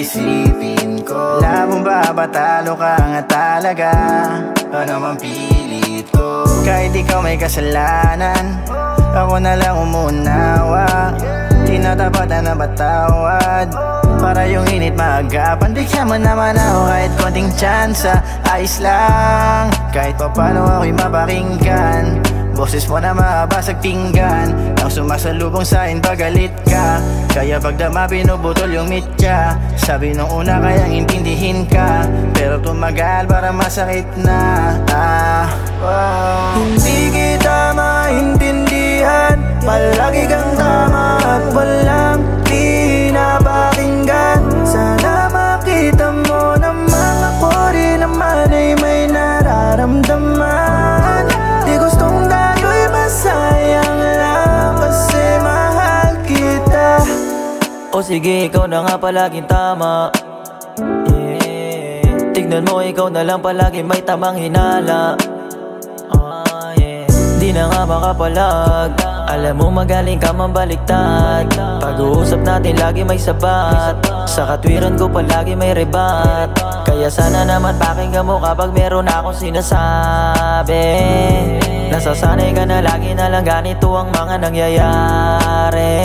isipin ko. Labong babatalo ka nga talaga, ano man pilit ko. Kahit ikaw may kasalanan, ako na lang umunawa. Tinatapatan na batawad, para yung init maagapan. Bigyan mo naman ako kahit konting tsansa, ayos lang. Kahit pa paano ako'y mapakinggan, boses mo na mabasag pinggan, ang sumasalubong sa'kin pagalit ka. Kaya pagdama pinubutol yung mitya. Sabi nung una kayang intindihin ka, pero tumagal para masakit na. Hindi kita maintindihan, palagi kang tama at walang pinapakinggan. Sana makita mo naman ako rin naman ay may nararamdaman. Di gustong tayo'y masayang lang kasi mahal kita. O sige, ikaw na nga palaging tama, yeah. Tignan mo, ikaw na lang palagi may tamang hinala, yeah. Di na nga makapalag, alam mo magaling ka mambaliktad. Pag-uusap natin lagi may sabat, sa katwiran ko palagi may rebat. Kaya sana naman pakinggan mo kapag meron akong sinasabi. Nasasanay ka na lagi na lang ganito ang mga nangyayari.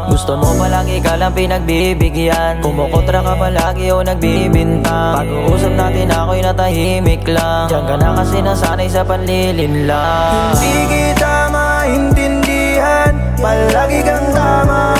Gusto mo palagi ka lang pinagbibigyan, kumukontra ka palagi o nagbibintang. Pag-uusap natin ako'y natahimik lang, diyan ka na kasi nasanay sa panlilin lang. Hindi kita maintindihan, palagi kang tama